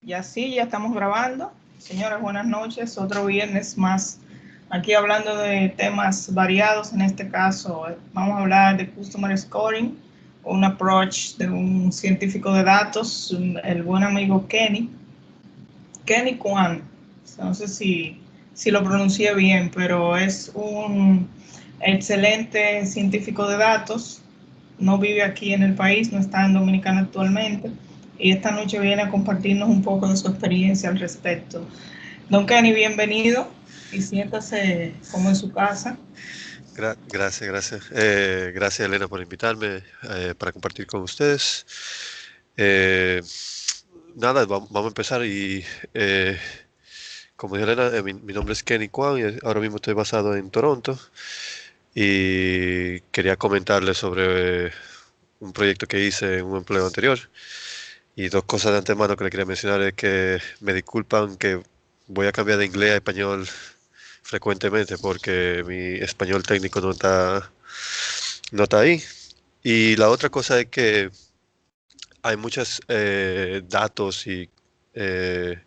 Ya sí, ya estamos grabando. Señoras, buenas noches. Otro viernes más aquí hablando de temas variados. En este caso, vamos a hablar de Customer Scoring, un approach de un científico de datos, el buen amigo Kenny Kwan. No sé si lo pronuncié bien, pero es un excelente científico de datos. No vive aquí en el país, no está en Dominicana actualmente, y esta noche viene a compartirnos un poco de su experiencia al respecto. Don Kenny, bienvenido y siéntase como en su casa. Gracias. Gracias, Elena, por invitarme para compartir con ustedes. Eh, Nada, vamos a empezar eh, como dijo Elena, mi nombre es Kenny Kwan y ahora mismo estoy basado en Toronto y quería comentarles sobre un proyecto que hice en un empleo anterior y dos cosas de antemano que le quería mencionar es que me disculpan que voy a cambiar de inglés a español frecuentemente porque mi español técnico no está ahí. Y la otra cosa es que hay muchos datos y eh,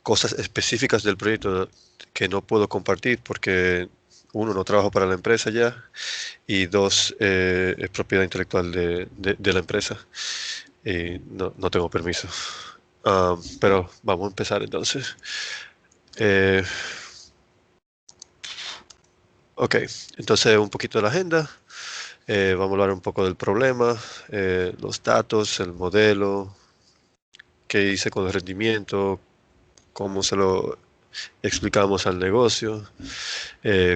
cosas específicas del proyecto que no puedo compartir porque uno, no trabajo para la empresa ya y dos, es propiedad intelectual de la empresa y no tengo permiso. Pero vamos a empezar entonces. Eh, ok, entonces un poquito de la agenda. Vamos a hablar un poco del problema, los datos, el modelo, qué hice con el rendimiento, cómo se lo explicamos al negocio,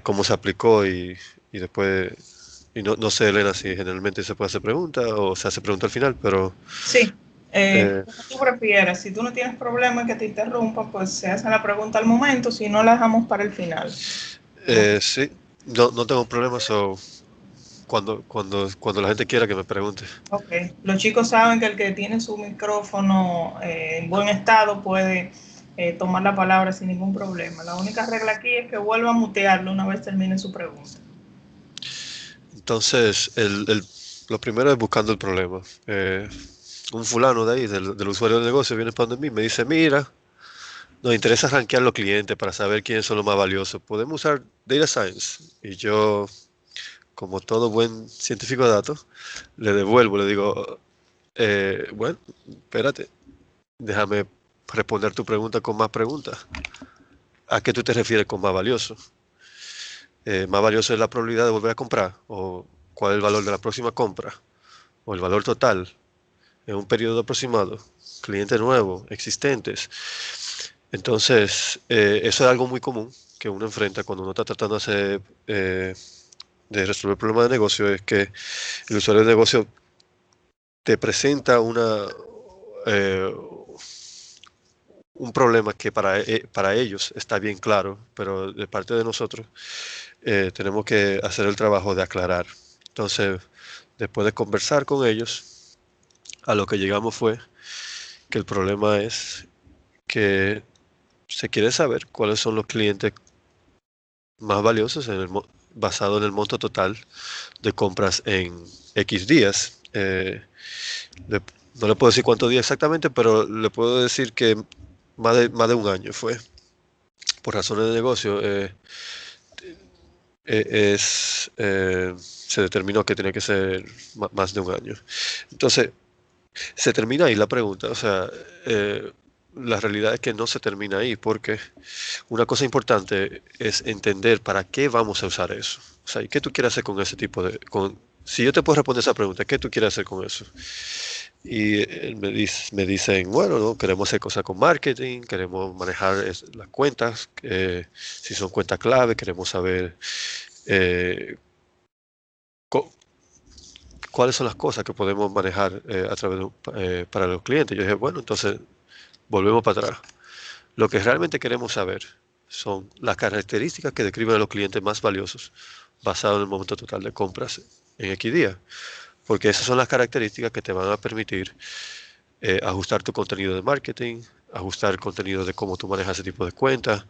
cómo se aplicó y después, y no sé, Elena, si generalmente se puede hacer pregunta o se hace pregunta al final, pero Sí, eh, como tú prefieras. Si tú no tienes problema en que te interrumpa, pues se hace la pregunta al momento, si no la dejamos para el final. Como tú. sí, no tengo problemas o cuando la gente quiera que me pregunte. Ok, los chicos saben que el que tiene su micrófono en buen estado puede tomar la palabra sin ningún problema. La única regla aquí es que vuelva a mutearlo una vez termine su pregunta. Entonces, lo primero es buscando el problema. Un fulano de ahí, del usuario del negocio, viene para donde mí y me dice, mira, nos interesa rankear los clientes para saber quiénes son los más valiosos. Podemos usar Data Science. Y yo, como todo buen científico de datos, le devuelvo, le digo, bueno, espérate, déjame responder tu pregunta con más preguntas. ¿A qué tú te refieres con más valioso? ¿Más valioso es la probabilidad de volver a comprar? ¿O cuál es el valor de la próxima compra? ¿O el valor total en un periodo aproximado? ¿Clientes nuevos, existentes? Entonces, eso es algo muy común que uno enfrenta cuando uno está tratando de resolver problemas de negocio, es que el usuario de negocio te presenta eh, un problema que para ellos está bien claro, pero de parte de nosotros tenemos que hacer el trabajo de aclarar. Entonces, después de conversar con ellos, a lo que llegamos fue que el problema es que se quiere saber cuáles son los clientes más valiosos basado en el monto total de compras en X días. Le- no le puedo decir cuántos días exactamente, pero le puedo decir que más de un año fue. Por razones de negocio, se determinó que tenía que ser más de un año. Entonces, se termina ahí la pregunta. O sea, la realidad es que no se termina ahí, porque una cosa importante es entender para qué vamos a usar eso. O sea, ¿y qué tú quieres hacer con ese tipo si yo te puedo responder esa pregunta, ¿qué tú quieres hacer con eso? Y me dicen, bueno, ¿no? Queremos hacer cosas con marketing, queremos manejar las cuentas, si son cuentas clave, queremos saber eh, co- cuáles son las cosas que podemos manejar a través para los clientes. Yo dije, bueno, entonces volvemos para atrás. Lo que realmente queremos saber son las características que describen a los clientes más valiosos basado en el momento total de compras en X día. Porque esas son las características que te van a permitir ajustar tu contenido de marketing, ajustar el contenido de cómo tú manejas ese tipo de cuentas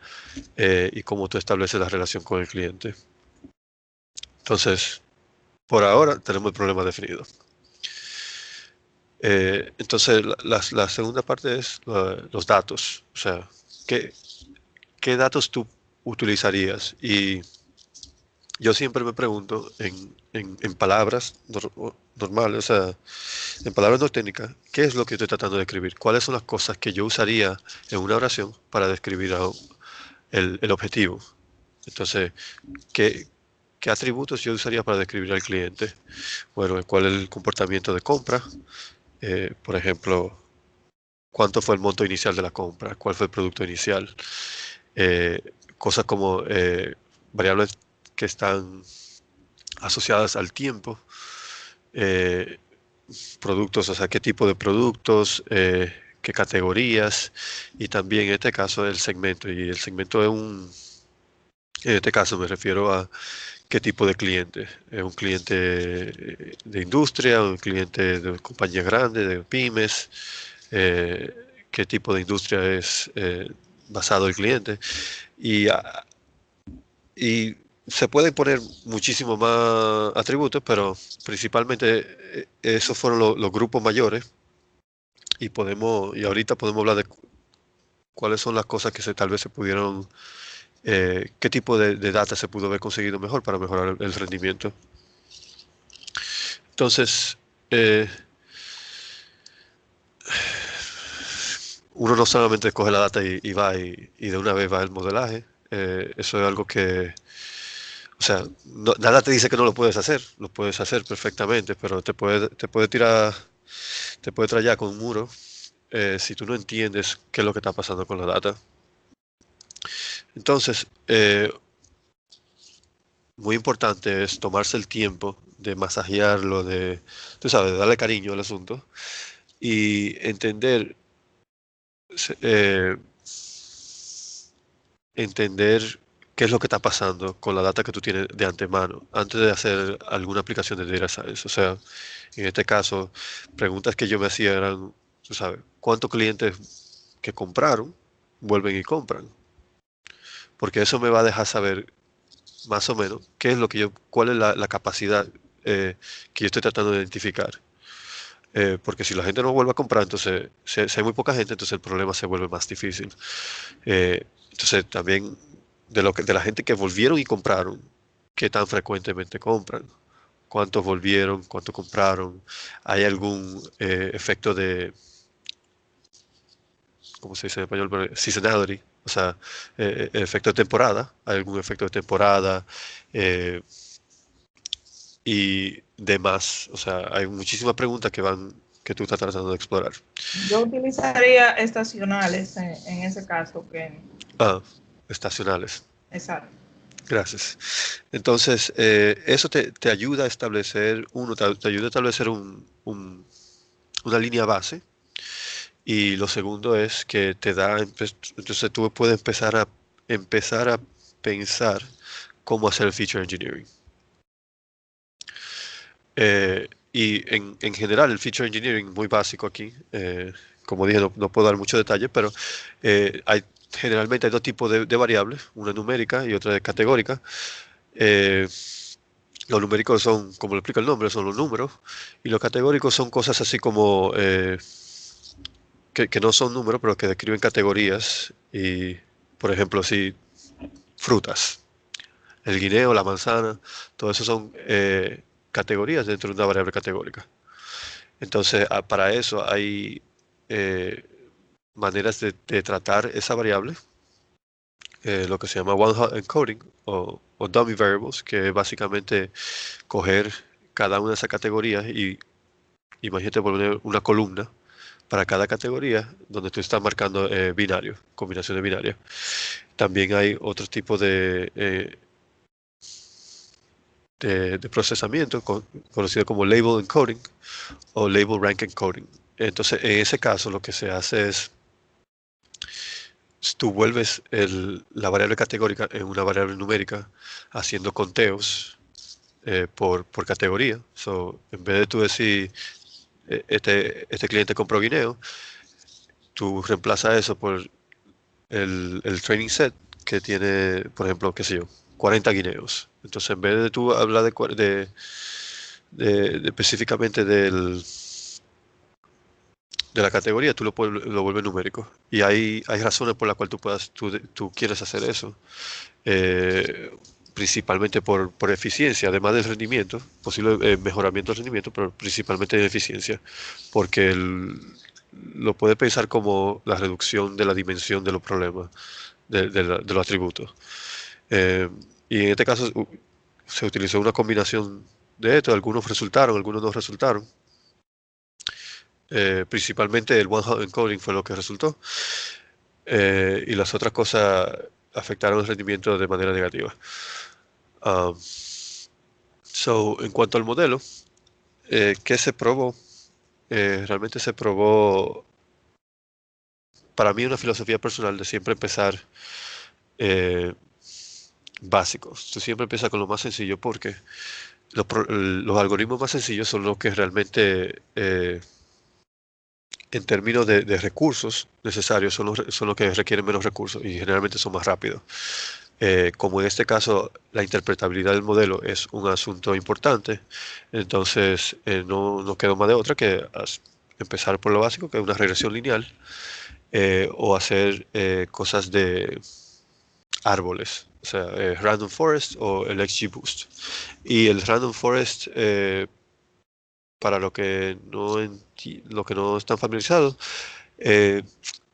y cómo tú estableces la relación con el cliente. Entonces, por ahora tenemos el problema definido. Entonces, la segunda parte es los datos. O sea, ¿qué, qué datos tú utilizarías? Y yo siempre me pregunto en palabras normales, o sea, en palabras no técnicas, ¿qué es lo que estoy tratando de escribir? ¿Cuáles son las cosas que yo usaría en una oración para describir el objetivo? Entonces, ¿qué, qué atributos yo usaría para describir al cliente? Bueno, ¿cuál es el comportamiento de compra? Por ejemplo, ¿cuánto fue el monto inicial de la compra? ¿Cuál fue el producto inicial? Eh, Cosas como variables que están asociadas al tiempo, eh, productos, o sea, qué tipo de productos, qué categorías y también en este caso el segmento. Y el segmento es en este caso me refiero a qué tipo de cliente. ¿Es un cliente de industria, un cliente de compañías grandes, de pymes? ¿Qué tipo de industria es basado el cliente? Y, y se pueden poner muchísimos más atributos, pero principalmente esos fueron los grupos mayores y ahorita podemos hablar de cuáles son las cosas que tal vez se pudieron, qué tipo de data se pudo haber conseguido mejor para mejorar el rendimiento. Entonces, eh, uno no solamente coge la data y va y de una vez va el modelaje. Eso es algo que, o sea, nada te dice que no lo puedes hacer perfectamente, pero te puede traer ya con un muro si tú no entiendes qué es lo que está pasando con la data. Entonces, muy importante es tomarse el tiempo de masajearlo, tú sabes, de darle cariño al asunto y eh, entender qué es lo que está pasando con la data que tú tienes de antemano, antes de hacer alguna aplicación de Data Science. O sea, en este caso, preguntas que yo me hacía eran, tú sabes, ¿cuántos clientes que compraron vuelven y compran? Porque eso me va a dejar saber más o menos qué es lo que cuál es la capacidad que yo estoy tratando de identificar. Porque si la gente no vuelve a comprar, entonces, si hay muy poca gente, entonces el problema se vuelve más difícil. Entonces, también de la gente que volvieron y compraron, qué tan frecuentemente compran, cuántos volvieron, cuántos compraron, hay algún efecto de, ¿cómo se dice en español? Pero, seasonality, o sea, efecto de temporada, hay algún efecto de temporada eh, y demás. O sea, hay muchísimas preguntas que tú estás tratando de explorar. Yo utilizaría estacionales en ese caso, que Ah, estacionales. exacto. Gracias. Entonces, eso te ayuda a establecer, te ayuda a establecer una línea base. Y lo segundo es que te da, entonces tú puedes empezar a pensar cómo hacer el feature engineering. En general, el feature engineering muy básico aquí. Como dije, no puedo dar mucho detalle, pero generalmente hay dos tipos de variables, una numérica y otra categórica. Eh, los numéricos son, como lo explica el nombre, son los números, y los categóricos son cosas así como que no son números, pero que describen categorías. Y, por ejemplo, si frutas, el guineo, la manzana, todo eso son categorías dentro de una variable categórica. Entonces, para eso hay eh, maneras de tratar esa variable, lo que se llama one-hot encoding o dummy variables, que es básicamente coger cada una de esas categorías y imagínate poner una columna para cada categoría donde tú estás marcando binarios, combinaciones binarias. También hay otros tipos de procesamiento conocido como label encoding o label rank encoding. Entonces, en ese caso, lo que se hace es tú vuelves la variable categórica en una variable numérica haciendo conteos por categoría. So, en vez de tú decir, este cliente compró guineo, tú reemplazas eso por el training set que tiene, por ejemplo, qué sé yo, 40 guineos. Entonces, en vez de tú hablar específicamente de la categoría, tú lo vuelves numérico. Y hay razones por las cuales tú quieres hacer eso. Eh, Principalmente por eficiencia, además del rendimiento, posible mejoramiento del rendimiento, pero principalmente de eficiencia, porque lo puede pensar como la reducción de la dimensión de los problemas, de los atributos. Eh, y en este caso se utilizó una combinación de esto, algunos resultaron, algunos no resultaron. Principalmente el one-hot encoding fue lo que resultó, y las otras cosas afectaron el rendimiento de manera negativa. Um, en cuanto al modelo, ¿qué se probó? Realmente se probó, para mí, una filosofía personal de siempre empezar eh, básicos. Tú siempre empiezas con lo más sencillo porque los algoritmos más sencillos son los que realmente, en términos de recursos necesarios, son los que requieren menos recursos y generalmente son más rápidos. Como en este caso la interpretabilidad del modelo es un asunto importante, entonces no quedó más de otra que empezar por lo básico, que es una regresión lineal, o hacer cosas de árboles, o sea, Random Forest o el XGBoost. Y el Random Forest, para lo que no están familiarizados, eh,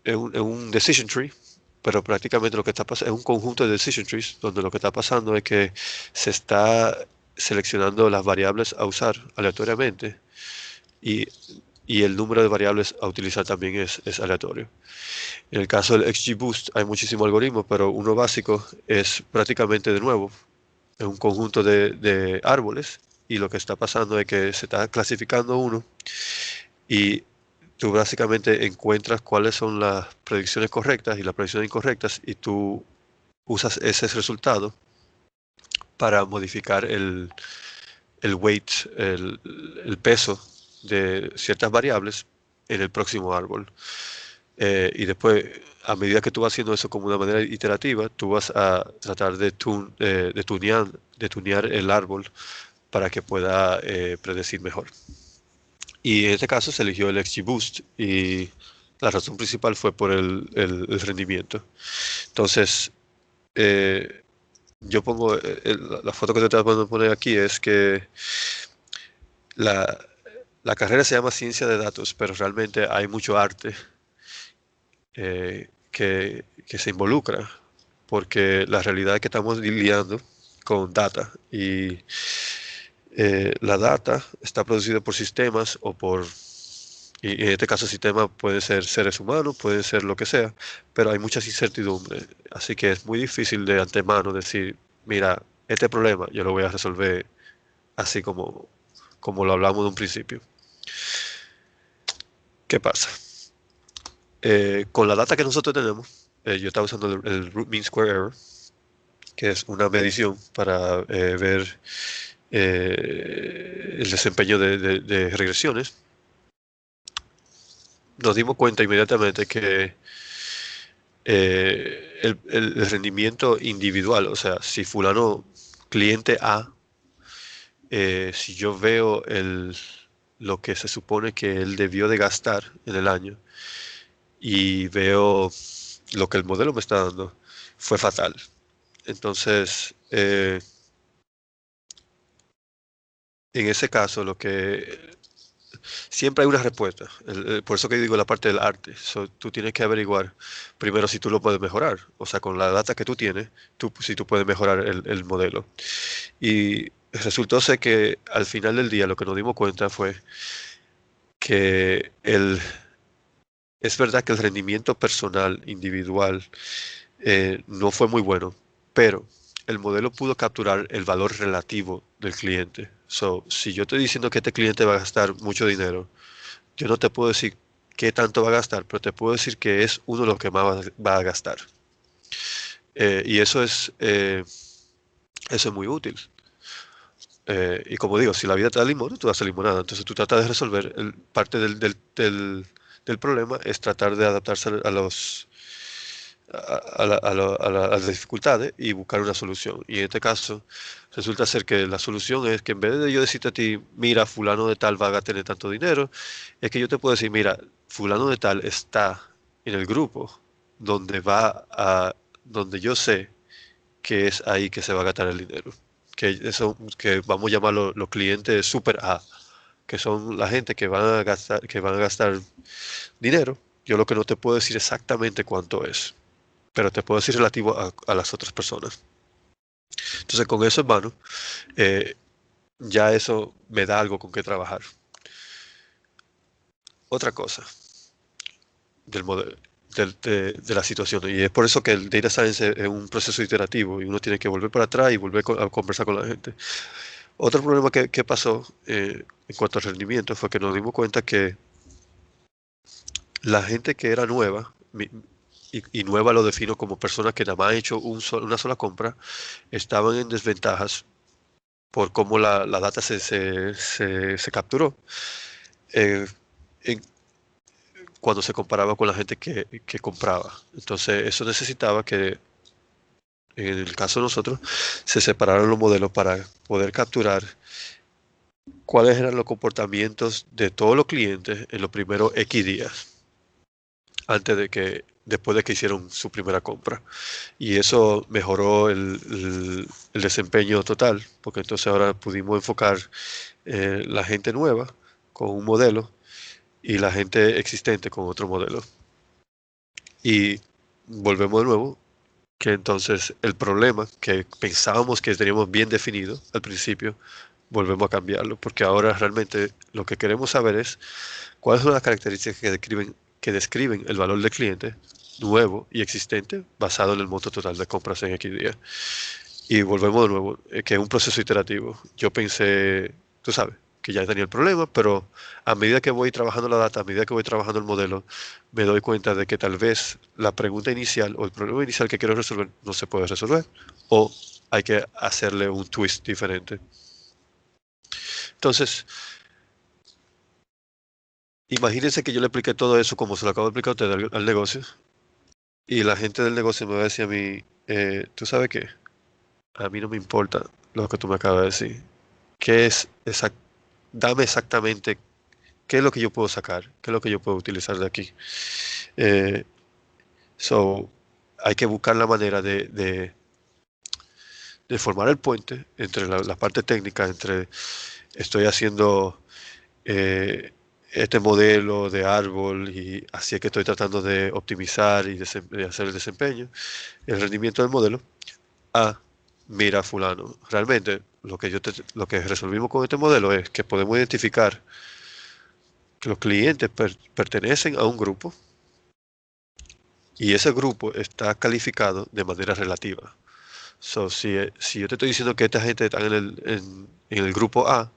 es un decision tree, pero prácticamente lo que está pasando es un conjunto de decision trees donde lo que está pasando es que se está seleccionando las variables a usar aleatoriamente, y, y el número de variables a utilizar también es aleatorio. En el caso del XGBoost hay muchísimos algoritmos, pero uno básico es prácticamente de nuevo, es un conjunto de árboles, y lo que está pasando es que se está clasificando uno, y tú básicamente encuentras cuáles son las predicciones correctas y las predicciones incorrectas, y tú usas ese resultado para modificar el weight, el peso de ciertas variables en el próximo árbol. Y después, a medida que tú vas haciendo eso como una manera iterativa, tú vas a tratar de tunear el árbol para que pueda predecir mejor. Y en este caso se eligió el XGBoost, y la razón principal fue por el rendimiento. Entonces, eh, yo pongo, la foto que te estoy tratando de poner aquí es que la, la carrera se llama ciencia de datos, pero realmente hay mucho arte que se involucra, porque la realidad es que estamos lidiando con data, y la data está producida por sistemas y en este caso sistemas pueden ser seres humanos, pueden ser lo que sea, pero hay muchas incertidumbres, así que es muy difícil de antemano decir, mira, este problema yo lo voy a resolver así como lo hablamos de un principio. ¿Qué pasa? Con la data que nosotros tenemos, yo estaba usando el root mean square error, que es una medición para ver el desempeño de regresiones. Nos dimos cuenta inmediatamente que el rendimiento individual, o sea, si fulano, cliente A, si yo veo lo que se supone que él debió de gastar en el año, y veo lo que el modelo me está dando, fue fatal. Entonces, en ese caso, siempre hay una respuesta. Por eso que digo la parte del arte. Tú tienes que averiguar primero si tú lo puedes mejorar. O sea, con la data que tú tienes, si tú puedes mejorar el modelo. Y resultó ser que al final del día lo que nos dimos cuenta fue que es verdad que el rendimiento personal, individual, no fue muy bueno, pero el modelo pudo capturar el valor relativo del cliente. Si yo estoy diciendo que este cliente va a gastar mucho dinero, yo no te puedo decir qué tanto va a gastar, pero te puedo decir que es uno de los que más va a gastar. Y eso es muy útil. Y como digo, si la vida te da limón, tú das limonada. Entonces tú tratas de resolver parte del problema, es tratar de adaptarse a las dificultades y buscar una solución. Y en este caso, resulta ser que la solución es que en vez de yo decirte a ti, mira, fulano de tal va a tener tanto dinero, es que yo te puedo decir, mira, fulano de tal está en el grupo donde donde yo sé que es ahí que se va a gastar el dinero. Que eso, que vamos a llamarlo los clientes super A, que son la gente que van a gastar dinero. Yo lo que no te puedo decir exactamente cuánto es, pero te puedo decir relativo a las otras personas. Entonces, con eso, hermano, eh, ya eso me da algo con qué trabajar. Otra cosa del modelo, de la situación, y es por eso que el data science es un proceso iterativo y uno tiene que volver para atrás y volver a conversar con la gente. Otro problema que pasó en cuanto al rendimiento fue que nos dimos cuenta que la gente que era nueva, y nueva lo defino como personas que nada más han hecho una sola compra, estaban en desventajas por cómo la data se capturó eh, en- cuando se comparaba con la gente que compraba. Entonces, eso necesitaba que, en el caso de nosotros, se separaran los modelos para poder capturar cuáles eran los comportamientos de todos los clientes en los primeros X días, después de que hicieron su primera compra. Y eso mejoró el desempeño total, porque entonces ahora pudimos enfocar la gente nueva con un modelo y la gente existente con otro modelo. Y volvemos de nuevo, que entonces el problema que pensábamos que teníamos bien definido al principio, volvemos a cambiarlo, porque ahora realmente lo que queremos saber es cuáles son las características que describen el valor del cliente nuevo y existente basado en el monto total de compras en X días. Y volvemos de nuevo, que es un proceso iterativo. Yo pensé, tú sabes, que ya tenía el problema, pero a medida que voy trabajando la data, a medida que voy trabajando el modelo, me doy cuenta de que tal vez la pregunta inicial o el problema inicial que quiero resolver no se puede resolver, o hay que hacerle un twist diferente. Entonces, imagínense que yo le expliqué todo eso como se lo acabo de explicar a usted al negocio, y la gente del negocio me va a decir a mí, ¿tú sabes qué? A mí no me importa lo que tú me acabas de decir. ¿Qué es Dame exactamente qué es lo que yo puedo sacar, qué es lo que yo puedo utilizar de aquí. Eh, so, hay que buscar la manera de formar el puente entre la parte técnica, entre estoy haciendo este modelo de árbol y así es que estoy tratando de optimizar y de hacer el desempeño, el rendimiento del modelo, a mira fulano. Realmente lo que resolvimos con este modelo es que podemos identificar que los clientes pertenecen a un grupo y ese grupo está calificado de manera relativa. So, si yo te estoy diciendo que esta gente está en el grupo A,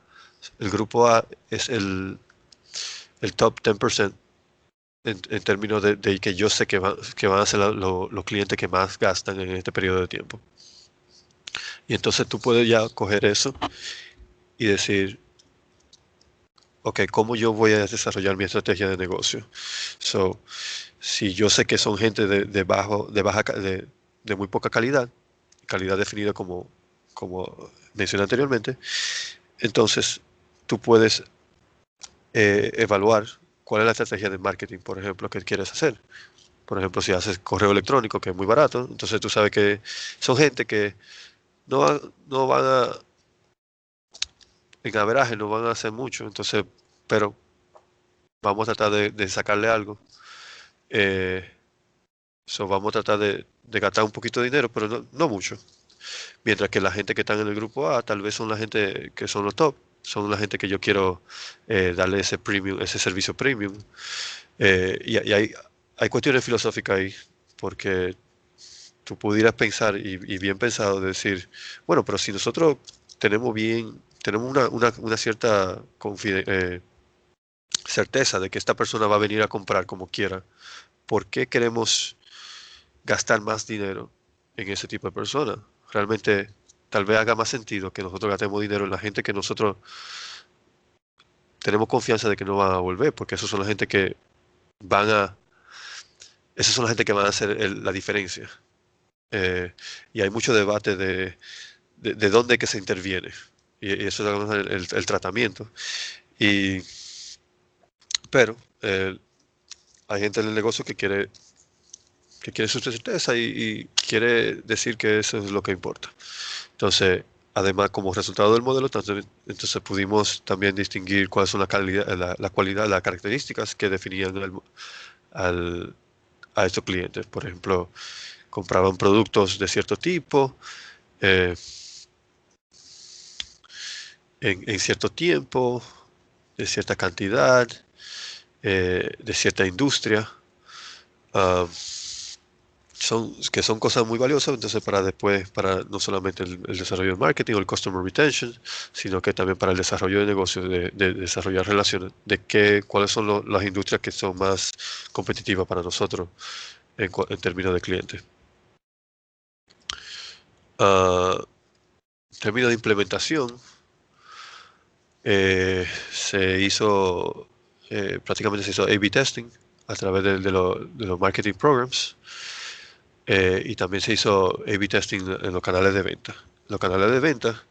el grupo A es el top 10% en términos de que yo sé que van a ser los clientes que más gastan en este periodo de tiempo. Y entonces tú puedes ya coger eso y decir, ok, ¿cómo yo voy a desarrollar mi estrategia de negocio? So, si yo sé que son gente de muy poca calidad, calidad definida como mencioné anteriormente, entonces tú puedes evaluar cuál es la estrategia de marketing, por ejemplo, que quieres hacer. Por ejemplo, si haces correo electrónico, que es muy barato, entonces tú sabes que son gente que no van en averaje, no van a hacer mucho, entonces, pero vamos a tratar de sacarle algo. Eh, Vamos a tratar de gastar un poquito de dinero, pero no mucho. Mientras que la gente que está en el grupo A, tal vez son la gente que son los top, son la gente que yo quiero darle ese premium, ese servicio premium. Y hay cuestiones filosóficas ahí, porque tú pudieras pensar, y bien pensado, decir, bueno, pero si nosotros tenemos una cierta certeza de que esta persona va a venir a comprar como quiera, ¿por qué queremos gastar más dinero en ese tipo de personas? Realmente, tal vez haga más sentido que nosotros gastemos dinero en la gente que nosotros tenemos confianza de que no van a volver, porque esos son la gente que van a esas son la gente que van a hacer la diferencia. Y hay mucho debate de dónde es que se interviene. Y eso es el tratamiento. Y, pero hay gente en el negocio que quiere su certeza y quiere decir que eso es lo que importa. Entonces, además, como resultado del modelo, entonces pudimos también distinguir cuáles son la cualidad, las características que definían a estos clientes. Por ejemplo, compraban productos de cierto tipo, eh, en cierto tiempo, de cierta cantidad, de cierta industria. Uh, que son cosas muy valiosas, entonces para después, para no solamente el desarrollo del marketing o el customer retention, sino que también para el desarrollo de negocios, de desarrollar relaciones, cuáles son las industrias que son más competitivas para nosotros en términos de clientes. En términos de implementación, prácticamente se hizo A/B testing a través de los marketing programs. Y también se hizo A/B testing en los canales de venta. Los canales de venta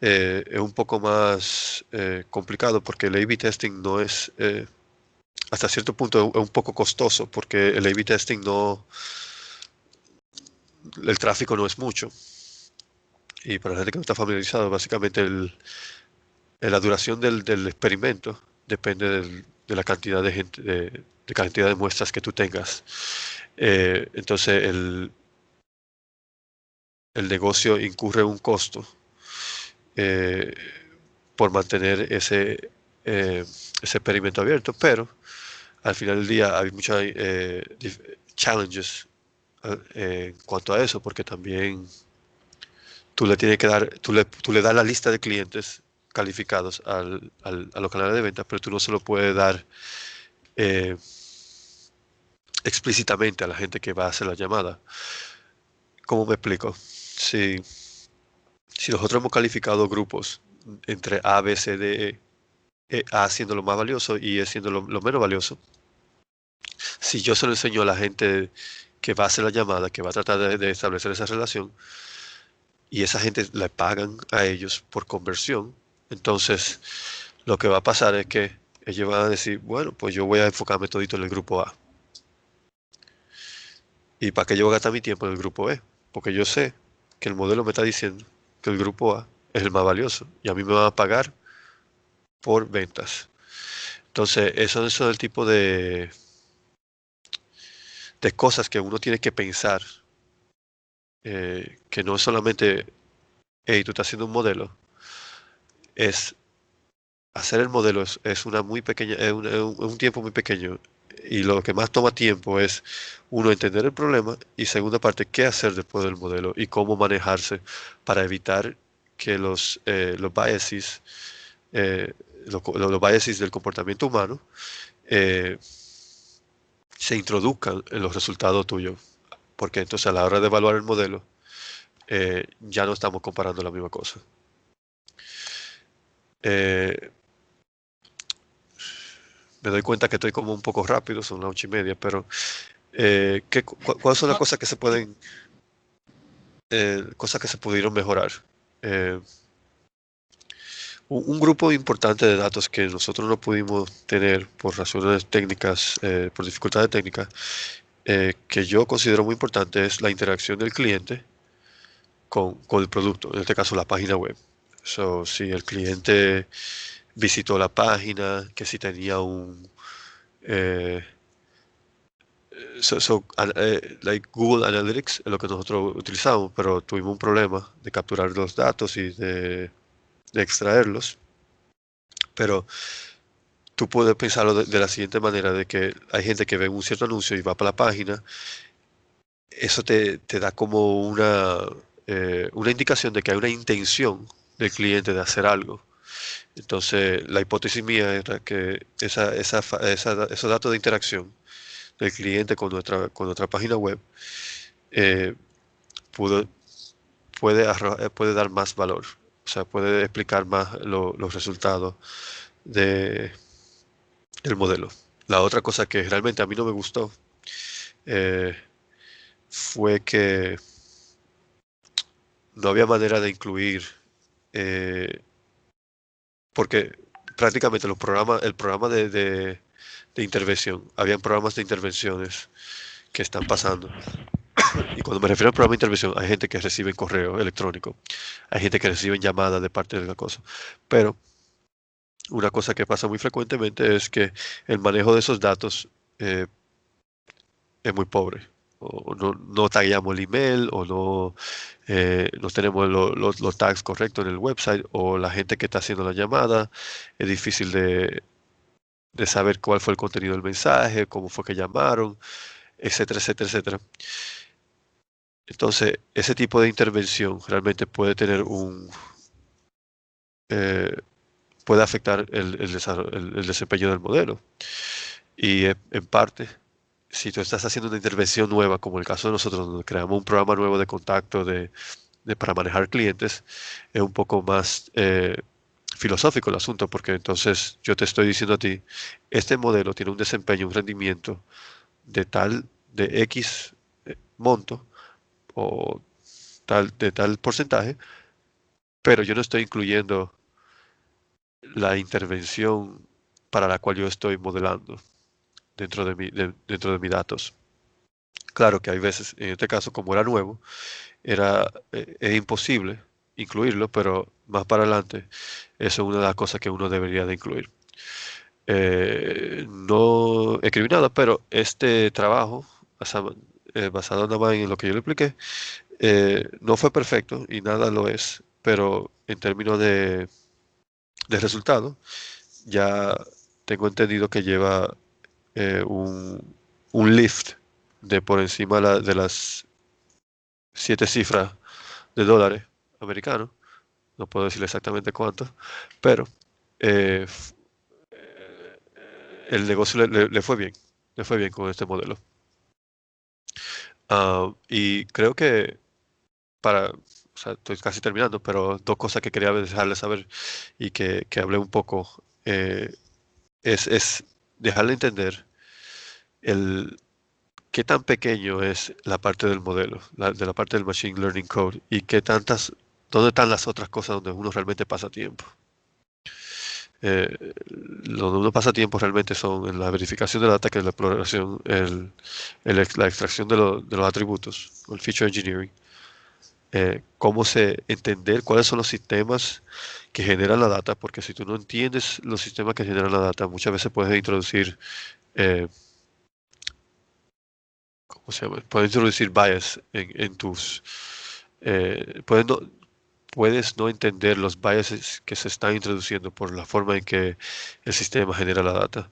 es un poco más complicado porque el A/B testing no es, hasta cierto punto es un poco costoso porque el A/B testing el tráfico no es mucho. Y para la gente que no está familiarizado, básicamente la duración del experimento depende de la cantidad de gente, de cantidad de muestras que tú tengas. Entonces el negocio incurre un costo por mantener ese experimento abierto, pero al final del día hay muchos challenges en cuanto a eso, porque también tú le tienes que dar, tú le das la lista de clientes calificados a los canales de venta, pero tú no se lo puedes dar eh, explícitamente a la gente que va a hacer la llamada. ¿Cómo me explico? Si nosotros hemos calificado grupos entre A, B, C, D, A siendo lo más valioso y E siendo lo menos valioso, si yo se lo enseño a la gente que va a hacer la llamada, que va a tratar de establecer esa relación, y esa gente le pagan a ellos por conversión, entonces lo que va a pasar es que ellos van a decir, bueno, pues yo voy a enfocarme todito en el grupo A. ¿Y para qué yo voy a gastar mi tiempo en el grupo B? Porque yo sé que el modelo me está diciendo que el grupo A es el más valioso y a mí me van a pagar por ventas. Entonces, eso es el tipo de cosas que uno tiene que pensar, que no es solamente, hey, tú estás haciendo un modelo, es hacer el modelo es una muy pequeña, es un tiempo muy pequeño y lo que más toma tiempo es uno entender el problema y segunda parte qué hacer después del modelo y cómo manejarse para evitar que los biases, eh, los biases del comportamiento humano eh, se introduzcan en los resultados tuyos, porque entonces a la hora de evaluar el modelo ya no estamos comparando la misma cosa. Eh, Me doy cuenta que estoy como un poco rápido, son las 8:30, pero ¿cuáles son las No, cosas que se pueden, cosas que se pudieron mejorar? Eh, un grupo importante de datos que nosotros no pudimos tener por razones técnicas, por dificultades técnicas, que yo considero muy importante es la interacción del cliente con el producto, en este caso la página web. So, si el cliente visitó la página, que si tenía eh, like Google Analytics es lo que nosotros utilizamos, pero tuvimos un problema de capturar los datos y de extraerlos. Pero tú puedes pensarlo de la siguiente manera, de que hay gente que ve un cierto anuncio y va para la página, eso te da como una indicación de que hay una intención del cliente de hacer algo. Entonces, la hipótesis mía era que esos datos de interacción del cliente con nuestra página web eh, pudo- puede dar más valor, o sea, puede explicar más los resultados de, del modelo. La otra cosa que realmente a mí no me gustó eh, fue que no había manera de incluir, eh, porque prácticamente el programa de intervención, habían programas de intervenciones que están pasando. Y cuando me refiero al programa de intervención, hay gente que recibe correo electrónico, hay gente que recibe llamadas de parte de la cosa. Pero una cosa que pasa muy frecuentemente es que el manejo de esos datos eh, es muy pobre. O no tagueamos el email, o no tenemos los tags correctos en el website, o la gente que está haciendo la llamada, es difícil de saber cuál fue el contenido del mensaje, cómo fue que llamaron, etcétera, etcétera, etcétera. Entonces, ese tipo de intervención realmente puede tener eh, puede afectar el desempeño del modelo. Y en parte, si tú estás haciendo una intervención nueva, como el caso de nosotros, donde creamos un programa nuevo de contacto para manejar clientes, es un poco más filosófico el asunto, porque entonces yo te estoy diciendo a ti, este modelo tiene un desempeño, un rendimiento de X monto o de tal porcentaje, pero yo no estoy incluyendo la intervención para la cual yo estoy modelando dentro de mis datos. Claro que hay veces, en este caso, como era nuevo, es imposible incluirlo, pero más para adelante, eso es una de las cosas que uno debería de incluir. No escribí nada, pero este trabajo, basado nada más en lo que yo le expliqué, no fue perfecto y nada lo es, pero en términos de resultado, ya tengo entendido que lleva eh, un, un lift de por encima de las 7 cifras de dólares americanos. No puedo decirle exactamente cuánto, pero eh, f- el negocio le fue bien. Le fue bien con este modelo. Y creo que o sea, estoy casi terminando, pero dos cosas que quería dejarle saber y que hablé un poco, es dejarle entender el, qué tan pequeño es la parte del modelo, de la parte del Machine Learning Code, y dónde están las otras cosas donde uno realmente pasa tiempo. Donde uno pasa tiempo realmente son en la verificación de la data, que es la exploración, la extracción de los atributos, o el feature engineering, entender cuáles son los sistemas que generan la data, porque si tú no entiendes los sistemas que generan la data, muchas veces puedes introducir, eh, ¿cómo se llama? Puedes introducir bias en tus, puedes puedes no entender los biases que se están introduciendo por la forma en que el sistema genera la data.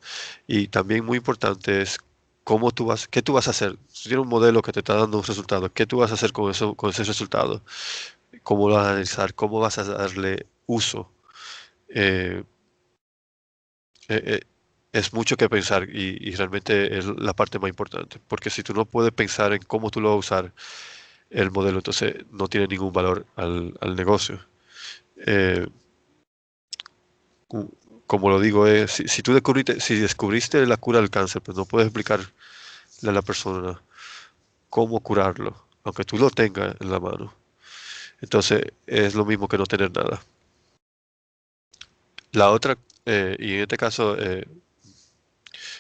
Y también muy importante es qué tú vas a hacer. Si tienes un modelo que te está dando un resultado, ¿qué tú vas a hacer con eso, con ese resultado? ¿Cómo lo vas a analizar? ¿Cómo vas a darle uso? Eh, eh, eh, es mucho que pensar y realmente es la parte más importante, porque si tú no puedes pensar en cómo tú lo vas a usar el modelo, entonces no tiene ningún valor al negocio. Eh, cu- Como lo digo, si descubriste la cura del cáncer, pues no puedes explicarle a la persona cómo curarlo, aunque tú lo tengas en la mano. Entonces es lo mismo que no tener nada. La otra, y en este caso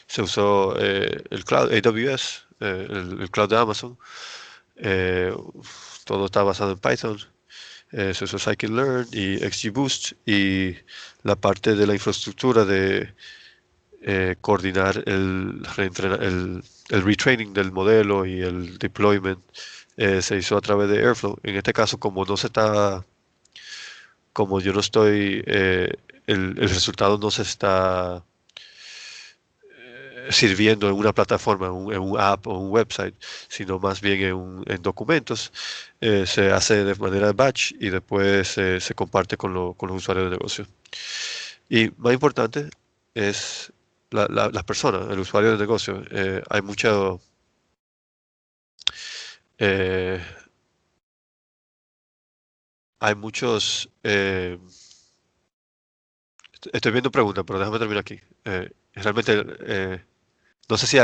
se usó el cloud, AWS, el cloud de Amazon. eh, Todo está basado en Python. Se usó Scikit-learn y XGBoost, y la parte de la infraestructura de coordinar el retraining del modelo y el deployment se hizo a través de Airflow. En este caso, como yo no estoy, el resultado no se está sirviendo en una plataforma, en un app o un website, sino más bien en documentos. Se hace de manera batch y después se comparte con los usuarios de negocio. Y más importante es las personas, el usuario de negocio. Eh, hay muchos, estoy viendo preguntas, pero déjame terminar aquí. Realmente No sé si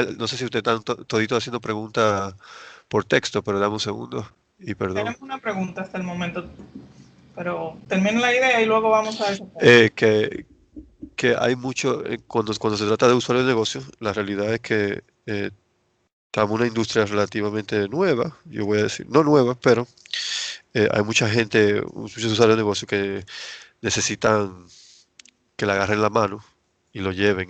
usted está todito haciendo preguntas por texto, pero dame un segundo y perdón. Tenemos una pregunta hasta el momento, pero termina la idea y luego vamos a ese tema. Eh, que, que hay mucho, cuando se trata de usuarios de negocio, la realidad es que estamos en una industria relativamente nueva, yo voy a decir, no nueva, pero hay mucha gente, muchos usuarios de negocio que necesitan que le agarren la mano y lo lleven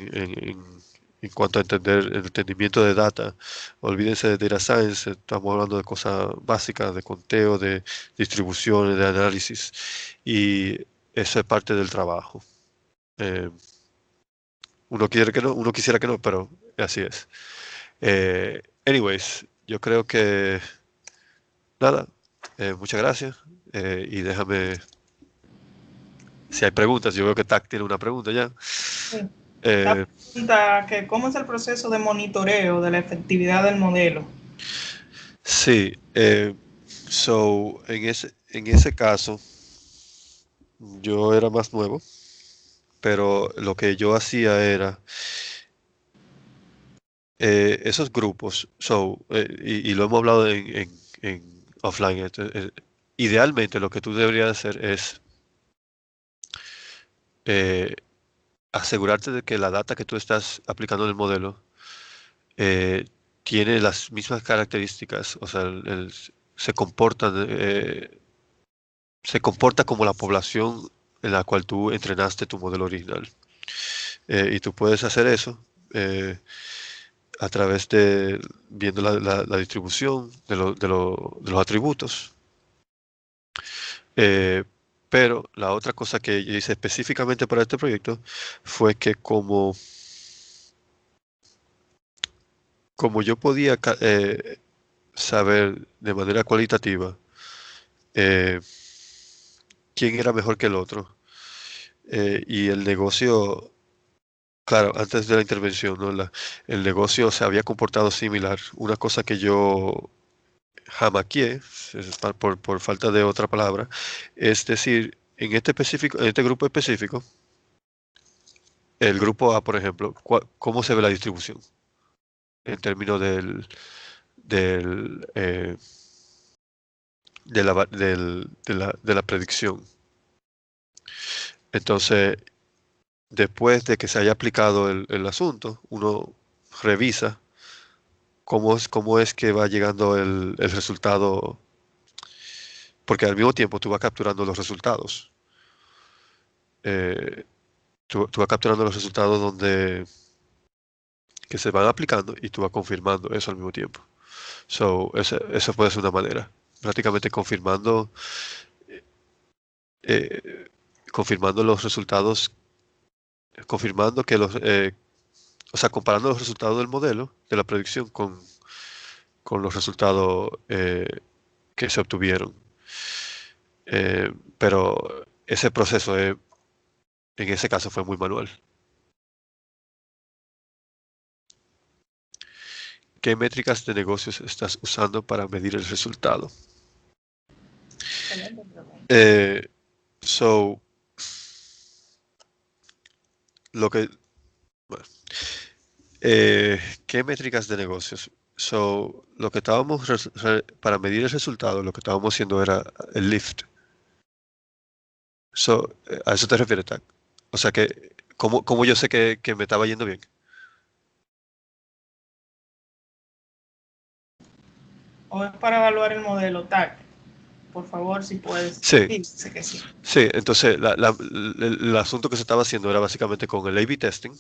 en cuanto a entender el entendimiento de data. Olvídense de data science, estamos hablando de cosas básicas, de conteo, de distribuciones, de análisis, y eso es parte del trabajo. Eh, uno quiere que no, uno quisiera que no, pero así es. Anyways, yo creo que nada, muchas gracias, y déjame, si hay preguntas, yo veo que TAC tiene una pregunta ya. Sí. La Eh, pregunta que cómo es el proceso de monitoreo de la efectividad del modelo. sí, en ese caso, yo era más nuevo, pero lo que yo hacía era esos grupos, y lo hemos hablado en offline, idealmente lo que tú deberías hacer es eh, asegurarte de que la data que tú estás aplicando en el modelo eh, tiene las mismas características, o sea, se comporta, se comporta como la población en la cual tú entrenaste tu modelo original. Y tú puedes hacer eso eh, a través de viendo la distribución de los atributos. Eh, pero la otra cosa que yo hice específicamente para este proyecto fue que como yo podía saber de manera cualitativa eh, quién era mejor que el otro, y el negocio, claro, antes de la intervención, ¿no? El negocio se había comportado similar. Una cosa que yo jamaqueé, por falta de otra palabra, es decir, en este grupo específico, el grupo A, por ejemplo, ¿cómo se ve la distribución en términos del, de la predicción? Entonces, después de que se haya aplicado el asunto, uno revisa cómo es que va llegando el resultado, porque al mismo tiempo tú vas capturando los resultados. Eh, tú vas capturando los resultados que se van aplicando y tú vas confirmando eso al mismo tiempo. Eso puede ser una manera. Prácticamente eh, confirmando los resultados, confirmando que o sea, comparando los resultados del modelo, de la predicción, con los resultados que se obtuvieron. Pero ese proceso en ese caso fue muy manual. ¿Qué métricas de negocios estás usando para medir el resultado? Excelente pregunta. Eh, so, lo que, bueno, ¿qué métricas de negocios? Lo que estábamos, para medir el resultado, lo que estábamos haciendo era el lift. A eso te refieres, Tac. O sea que, ¿cómo yo sé que me estaba yendo bien? O es para evaluar el modelo TAC. Por favor, si puedes. Sí, Sí, sé que sí. sí. Entonces, el asunto que se estaba haciendo era básicamente con el A/B testing.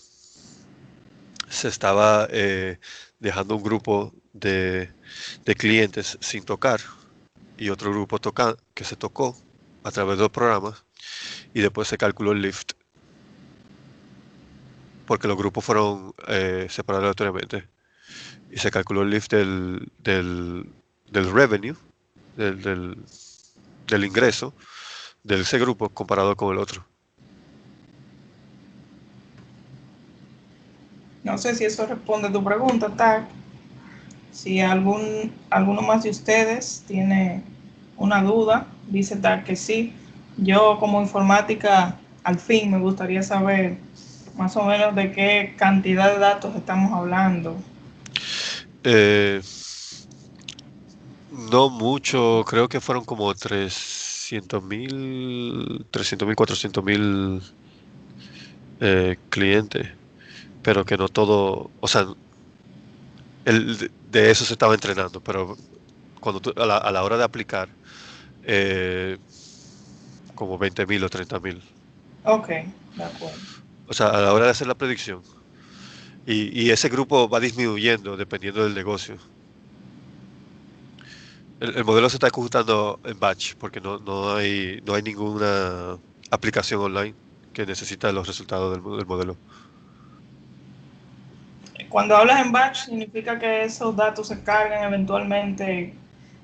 Se estaba dejando un grupo de clientes sin tocar y otro grupo que se tocó a través de los programas, y después se calculó el lift porque los grupos fueron separados aleatoriamente y se calculó el lift del revenue, del, del, del ingreso de ese grupo comparado con el otro. No sé si eso responde a tu pregunta, TAC. Si alguno más de ustedes tiene una duda, dice TAC que sí. Yo como informática, al fin me gustaría saber Más o menos de qué cantidad de datos estamos hablando. Eh, no mucho, creo que fueron como 300.000, 400.000 clientes, pero que no todo, o sea, de eso se estaba entrenando, pero a la hora de aplicar, eh, como 20.000 o 30.000. Ok, de acuerdo. O sea, a la hora de hacer la predicción. Y ese grupo va disminuyendo dependiendo del negocio. El modelo se está ajustando en batch porque no hay ninguna aplicación online que necesita los resultados del modelo. Cuando hablas en batch, significa que esos datos se cargan eventualmente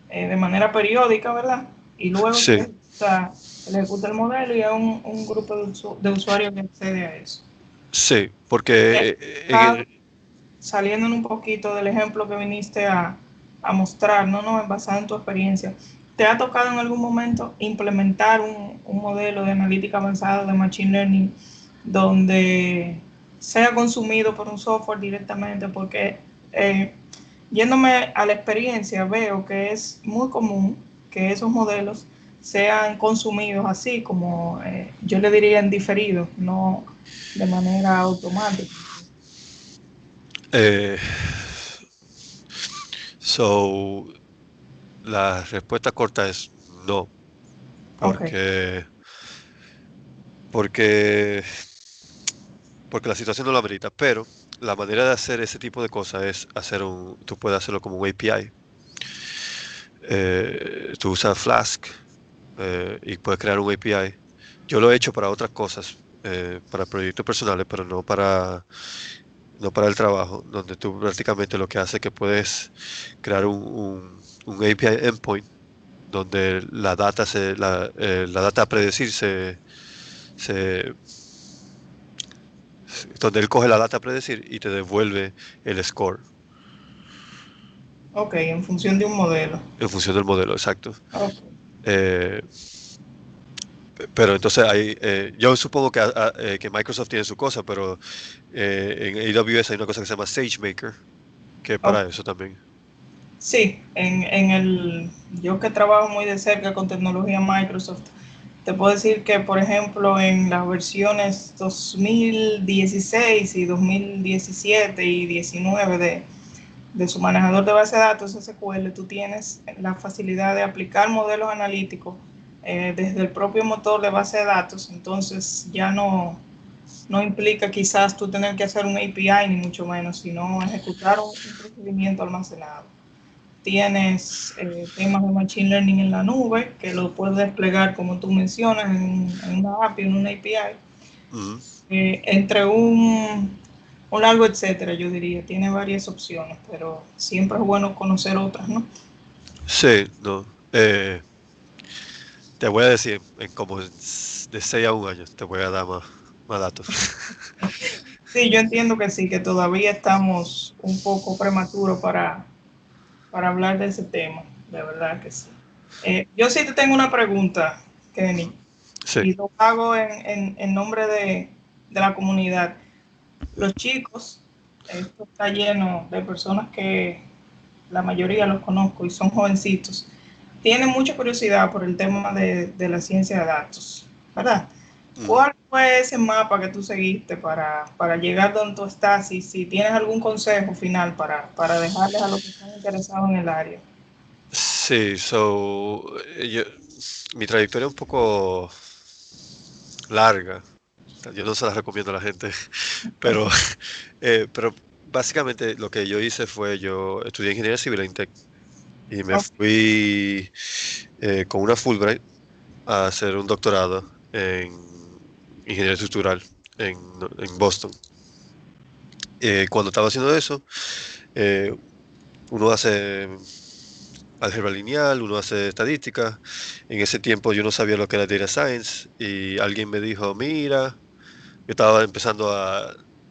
de manera periódica, ¿verdad? Y luego Sí, se le ejecuta el modelo y hay un grupo de usuarios que accede a eso. sí, porque Ah, saliendo un poquito del ejemplo que viniste a mostrar, no, basado en tu experiencia, ¿te ha tocado en algún momento implementar un modelo de analítica avanzada de Machine Learning donde sea consumido por un software directamente? Porque eh, yéndome a la experiencia, veo que es muy común que esos modelos sean consumidos así, como yo le diría en diferido, no de manera automática. eh, so, la respuesta corta es no, Ok. porque, porque, porque la situación no lo amerita, pero la manera de hacer ese tipo de cosas es tú puedes hacerlo como un API. Tú usas Flask y puedes crear un API. Yo lo he hecho para otras cosas, para proyectos personales, pero no para el trabajo, donde tú prácticamente lo que haces es que puedes crear un API endpoint donde la data a predecir se- donde él coge la data a predecir y te devuelve el score Ok, en función de un modelo. en función del modelo, exacto. Ok. Eh, pero entonces yo supongo que Microsoft tiene su cosa, pero en AWS hay una cosa que se llama SageMaker, que es Ok. para eso también. Sí, yo que trabajo muy de cerca con tecnología Microsoft, te puedo decir que, por ejemplo, en las versiones 2016 y 2017 y 19 de su manejador de base de datos SQL, tú tienes la facilidad de aplicar modelos analíticos desde el propio motor de base de datos, entonces ya no implica quizás tú tener que hacer un API ni mucho menos, sino ejecutar un procedimiento almacenado. Tienes temas de Machine Learning en la nube, que lo puedes desplegar, como tú mencionas, en una API, en una API, Ujú. entre un largo etcétera, yo diría. Tiene varias opciones, pero siempre es bueno conocer otras, ¿no? Sí, no. Te voy a decir, en como de 6 a 1 año, te voy a dar más datos. Sí, yo entiendo que sí, que todavía estamos un poco prematuros para hablar de ese tema, de verdad que sí. Yo sí te tengo una pregunta, Kenny, Sí. y lo hago en nombre de la comunidad. Los chicos, esto está lleno de personas que la mayoría los conozco y son jovencitos, tienen mucha curiosidad por el tema de la ciencia de datos, ¿verdad? Ujú. ¿Cuál fue ese mapa que tú seguiste para llegar donde tú estás? Y si tienes algún consejo final para dejarles a los que están interesados en el área. Sí, mi trayectoria es un poco larga. Yo no se la recomiendo a la gente, pero, pero básicamente lo que yo hice fue, yo estudié ingeniería civil en INTEC y me Ok, fui con una Fulbright a hacer un doctorado en ingeniería estructural en Boston. Cuando estaba haciendo eso, eh, uno hace álgebra lineal, uno hace estadística. En ese tiempo yo no sabía lo que era data science y alguien me dijo, mira, yo estaba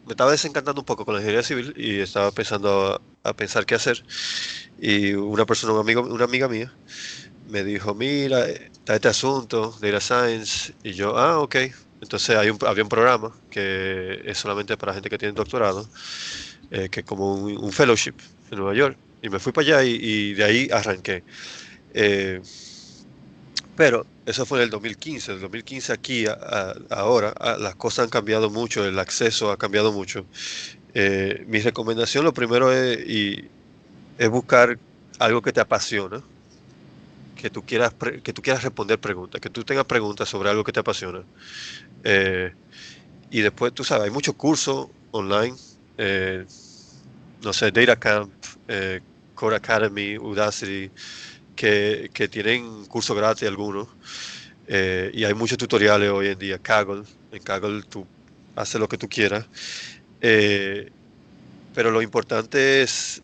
me estaba desencantando un poco con la ingeniería civil y estaba empezando a pensar qué hacer. Y una amiga mía, me dijo, mira, está este asunto, data science. Y yo, ok. Entonces había un programa que es solamente para gente que tiene doctorado, que es como un fellowship en Nueva York. Y me fui para allá y de ahí arranqué. Eh, pero eso fue en el 2015. El 2015 aquí, ahora, las cosas han cambiado mucho, el acceso ha cambiado mucho. Mi recomendación, lo primero es buscar algo que te apasiona, que tú quieras responder preguntas, que tú tengas preguntas sobre algo que te apasiona. Eh, y después, tú sabes, hay muchos cursos online, eh, no sé, DataCamp, Code Academy, Udacity, que tienen cursos gratis algunos. Y hay muchos tutoriales hoy en día. Kaggle, en Kaggle tú haces lo que tú quieras. Eh, pero lo importante es,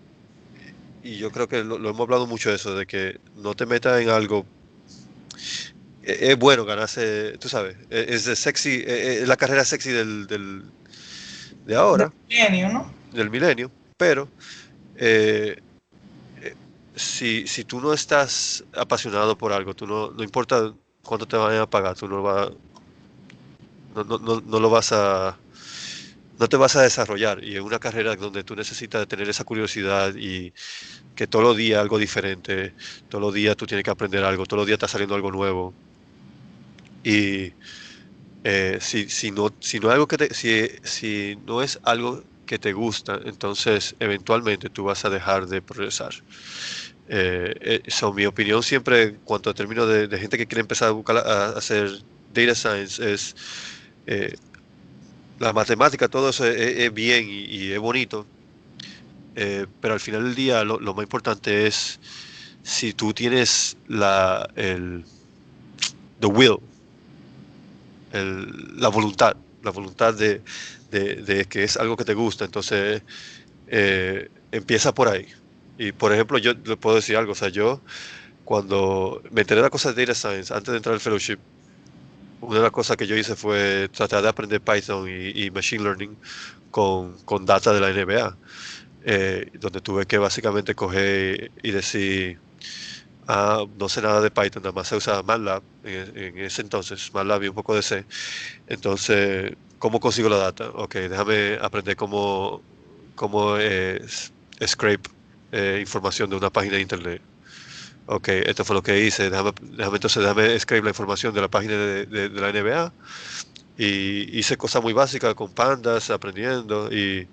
y yo creo que lo hemos hablado mucho de eso, de que no te metas en algo. Es bueno ganarse, tú sabes, es de sexy, es la carrera sexy de Del ahora, milenio, ¿no? del milenio, pero eh, si tú no estás apasionado por algo, no importa cuánto te vayan a pagar, tú no lo vas no te vas a desarrollar. Y en una carrera donde tú necesitas tener esa curiosidad y que todos los días algo diferente, todos los días tú tienes que aprender algo, todos los días está saliendo algo nuevo. Y si no es algo si no es algo que te gusta, entonces eventualmente tú vas a dejar de progresar. Mi opinión siempre en cuanto a términos de gente que quiere empezar a buscar a hacer data science es eh, la matemática, todo eso es bien y es bonito, pero al final del día lo más importante es si tú tienes the will, la voluntad de que es algo que te gusta, entonces empieza por ahí. Y por ejemplo, yo le puedo decir algo, o sea, yo cuando me enteré de las cosas de data science, antes de entrar al fellowship, una de las cosas que yo hice fue tratar de aprender Python y Machine Learning con data de la NBA, donde tuve que básicamente coger y decir, no sé nada de Python, nada más se usaba MATLAB en ese entonces, MATLAB y un poco de C. Entonces, ¿cómo consigo la data? Ok, déjame aprender cómo scrape información de una página de internet. Ok, esto fue lo que hice. Déjame scrape la información de la página de la NBA. Y hice cosas muy básicas con pandas, aprendiendo. Y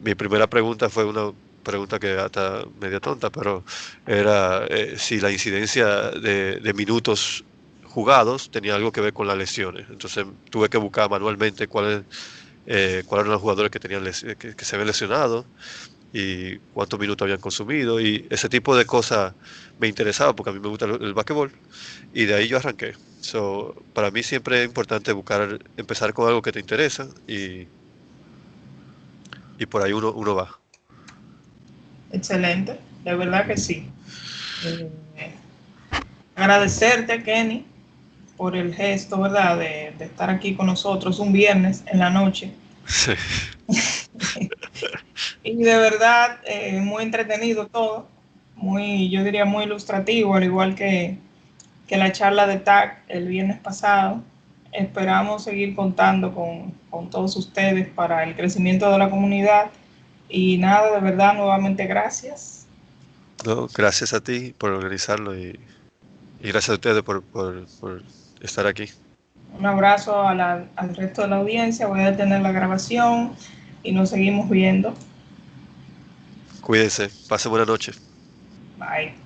mi primera pregunta fue una pregunta que hasta media tonta, pero era si la incidencia de minutos jugados tenía algo que ver con las lesiones. Entonces tuve que buscar manualmente cuáles eran los jugadores que que se habían lesionado y cuántos minutos habían consumido. Y ese tipo de cosas me interesaba porque a mí me gusta el básquetbol. Y de ahí yo arranqué. Para mí siempre es importante empezar con algo que te interesa y por ahí uno va. Excelente, de verdad que sí. Eh, agradecerte, Kenny, por el gesto, ¿verdad?, de estar aquí con nosotros un viernes en la noche. Sí. Y de verdad, muy entretenido todo, yo diría muy ilustrativo, al igual que la charla de TAC el viernes pasado. Esperamos seguir contando con todos ustedes para el crecimiento de la comunidad. Y nada, de verdad, nuevamente gracias. No, gracias a ti por organizarlo y gracias a ustedes por estar aquí. Un abrazo al resto de la audiencia. Voy a detener la grabación y nos seguimos viendo. Cuídense, pasen buena noche. Bye.